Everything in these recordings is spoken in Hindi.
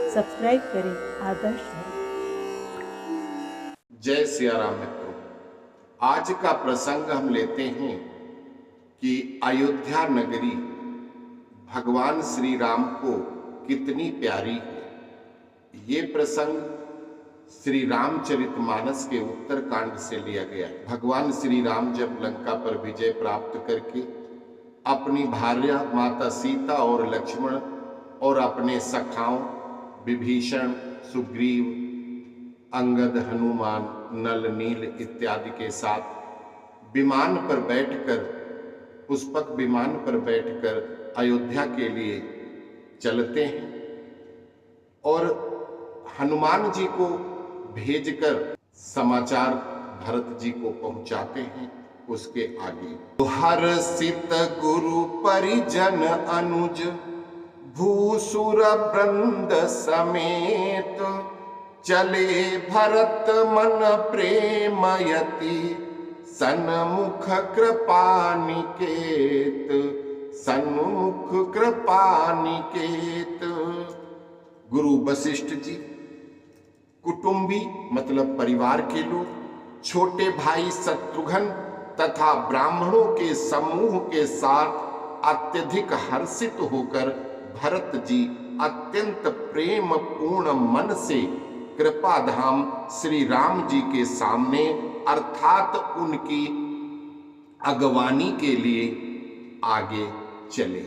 सब्सक्राइब करें आदर्श धर्म। जय सिया राम मित्रों, आज का प्रसंग हम लेते हैं कि अयोध्या नगरी भगवान श्री राम को कितनी प्यारी है। ये प्रसंग श्री रामचरितमानस के उत्तरकांड से लिया गया है। भगवान श्री राम जब लंका पर विजय प्राप्त करके अपनी भार्या माता सीता और लक्ष्मण और अपने सखाओं विभीषण, सुग्रीव, अंगद, हनुमान, नल, नील इत्यादि के साथ विमान पर बैठकर, पुष्पक विमान पर बैठकर अयोध्या के लिए चलते हैं और हनुमान जी को भेजकर समाचार भरत जी को पहुंचाते हैं। उसके आगे हर्षित गुरु परिजन अनुज भूसुर वृंद समेत चले भरत मन प्रेमयति सन्मुख कृपा निकेत, सन्मुख कृपा निकेत। गुरु वशिष्ठ जी, कुटुंबी मतलब परिवार के लोग, छोटे भाई शत्रुघ्न तथा ब्राह्मणों के समूह के साथ अत्यधिक हर्षित होकर भरत जी अत्यंत प्रेम पूर्ण मन से कृपा धाम श्री राम जी के सामने अर्थात उनकी अगवानी के लिए आगे चले।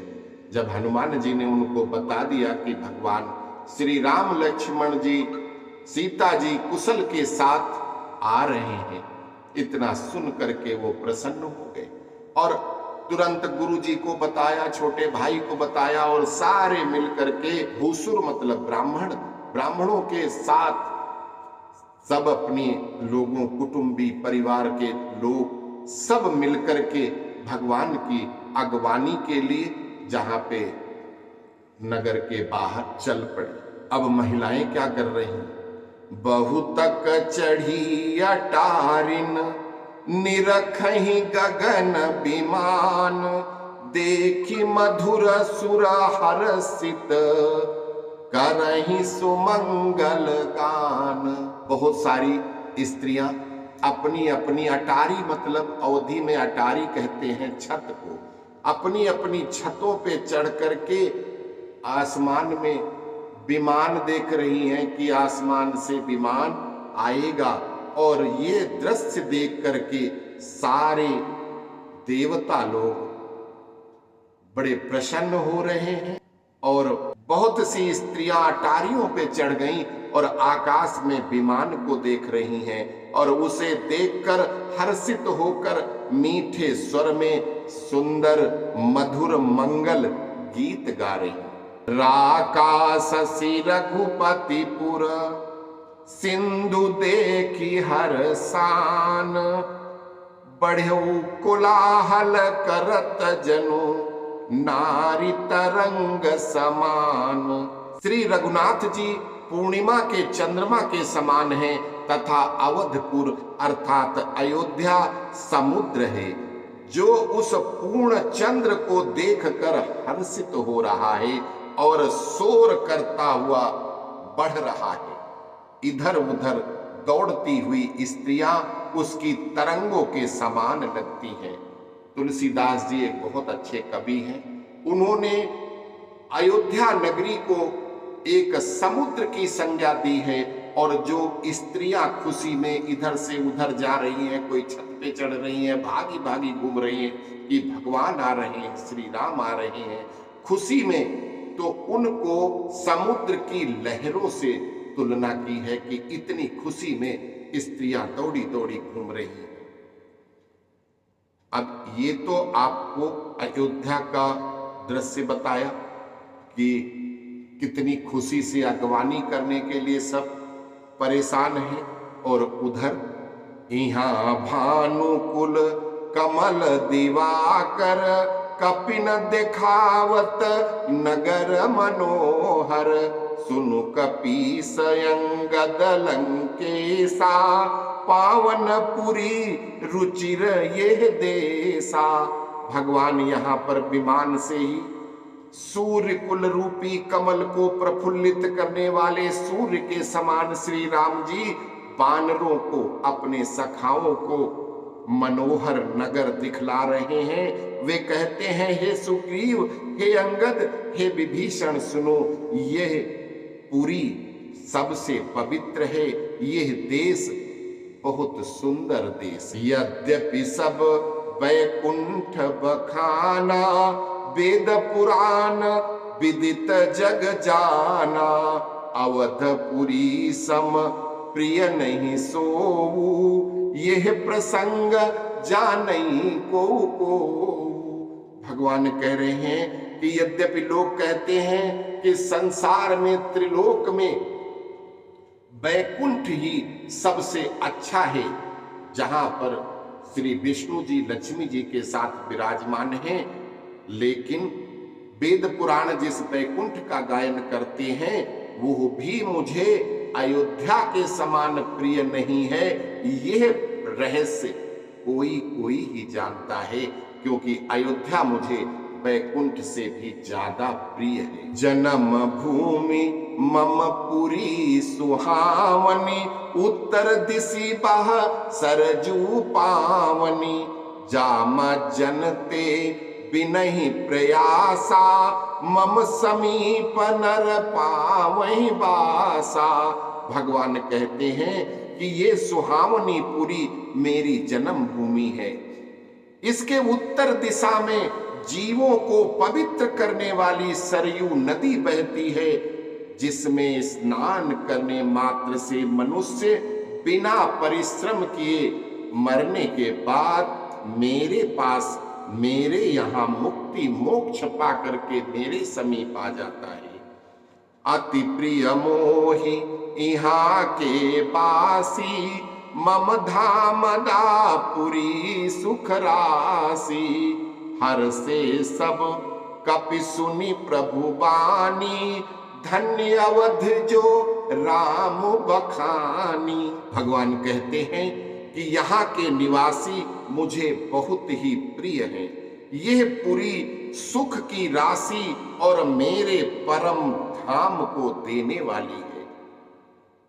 जब हनुमान जी ने उनको बता दिया कि भगवान श्री राम, लक्ष्मण जी, सीता जी कुशल के साथ आ रहे हैं, इतना सुन करके वो प्रसन्न हो गए और तुरंत गुरु जी को बताया, छोटे भाई को बताया और सारे मिलकर के भूसुर मतलब ब्राह्मणों के साथ सब अपने लोगों, कुटुंबी परिवार के लोग सब मिलकर के भगवान की अगवानी के लिए जहां पे नगर के बाहर चल पड़े। अब महिलाएं क्या कर रही हैं? बहुतक चढ़ी अटारिन निरखहि गगन विमान, देखी मधुर सुर हर्षित करहि सुमंगल गान। बहुत सारी स्त्रियां अपनी अपनी अटारी मतलब अवधि में अटारी कहते हैं छत को, अपनी अपनी छतों पे चढ़ करके आसमान में विमान देख रही हैं कि आसमान से विमान आएगा और ये दृश्य देख करके सारे देवता लोग बड़े प्रसन्न हो रहे हैं और बहुत सी स्त्रियां अटारियों पे चढ़ गईं और आकाश में विमान को देख रही हैं और उसे देखकर हर्षित होकर मीठे स्वर में सुंदर मधुर मंगल गीत गा रही हैं। राकासी रघुपतिपुर सिंधु देखी हर्षान, बढ़ऊ कोलाहल करत जनु नारी तरंग समान। श्री रघुनाथ जी पूर्णिमा के चंद्रमा के समान हैं तथा अवधपुर अर्थात अयोध्या समुद्र है जो उस पूर्ण चंद्र को देखकर हर्षित हो रहा है और शोर करता हुआ बढ़ रहा है। इधर उधर दौड़ती हुई स्त्रियां उसकी तरंगों के समान लगती हैं। तुलसीदास जी एक बहुत अच्छे कवि हैं। उन्होंने अयोध्या नगरी को एक समुद्र की संज्ञा दी है और जो स्त्रियां खुशी में इधर से उधर जा रही हैं, कोई छत पे चढ़ रही हैं, भागी भागी घूम रही हैं कि भगवान आ रहे हैं, श्री राम आ रहे हैं खुशी में, तो उनको समुद्र की लहरों से तुलना की है कि इतनी खुशी में स्त्रियां दौड़ी दौड़ी घूम रही हैं। अब ये तो आपको अयोध्या का दृश्य बताया कि कितनी खुशी से अगवानी करने के लिए सब परेशान हैं और उधर यहाँ भानुकुल कमल दिवाकर कपिन दिखावत नगर मनोहर, सुनु कपीस अंगद लंकेशा पावनपुरी रुचिर ये देशा। भगवान यहाँ पर विमान से ही सूर्य कुल रूपी कमल को प्रफुल्लित करने वाले सूर्य के समान श्री राम जी वानरों को, अपने सखाओं को मनोहर नगर दिखला रहे हैं। वे कहते हैं, हे सुग्रीव, हे अंगद, हे विभीषण, सुनो, यह पुरी सबसे पवित्र है, यह देश बहुत सुंदर देश। यद्यपि सब वैकुंठ बखाना, वेद पुराण विदित जग जाना, अवधपुरी सम प्रिय नहीं सोऊ, यह प्रसंग जानई को। भगवान कह रहे हैं कि यद्यपि लोग कहते हैं कि संसार में, त्रिलोक में वैकुंठ ही सबसे अच्छा है, जहां पर श्री विष्णु जी लक्ष्मी जी के साथ विराजमान हैं, लेकिन वेद पुराण जिस वैकुंठ का गायन करते हैं वो भी मुझे अयोध्या के समान प्रिय नहीं है। यह रहस्य कोई कोई ही जानता है, क्योंकि अयोध्या मुझे वैकुंठ से भी ज्यादा प्रिय है। जन्म भूमि मम पुरी सुहावनी, उत्तर दिशि बह सरजू पावनी, जाम जनते बिनहि प्रयासा, मम समीप नर पावहि बासा। भगवान कहते हैं कि ये सुहावनी पुरी मेरी जन्म भूमि है। इसके उत्तर दिशा में जीवों को पवित्र करने वाली सरयू नदी बहती है, जिसमें स्नान करने मात्र से मनुष्य बिना परिश्रम किए मरने के बाद मेरे पास, मेरे यहाँ मुक्ति मोक्ष पा करके मेरे समीप आ जाता है। अति प्रिय मोहि यहाँ के बासी, मम धाम दापुरी सुख राशि, हर से सब कपि सुनि प्रभु बानी, धन्य अवध जो राम बखानी। भगवान कहते हैं कि यहाँ के निवासी मुझे बहुत ही प्रिय हैं। यह पुरी सुख की राशि और मेरे परम धाम को देने वाली है।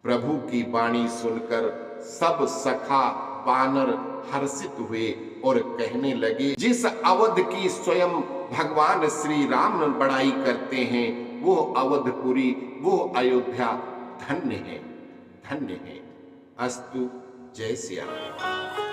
प्रभु की वाणी सुनकर सब सखा वानर हर्षित हुए और कहने लगे, जिस अवध की स्वयं भगवान श्री राम बड़ाई करते हैं, वो अवधपुरी, वो अयोध्या धन्य है, धन्य है। अस्तु। जय श्री राम।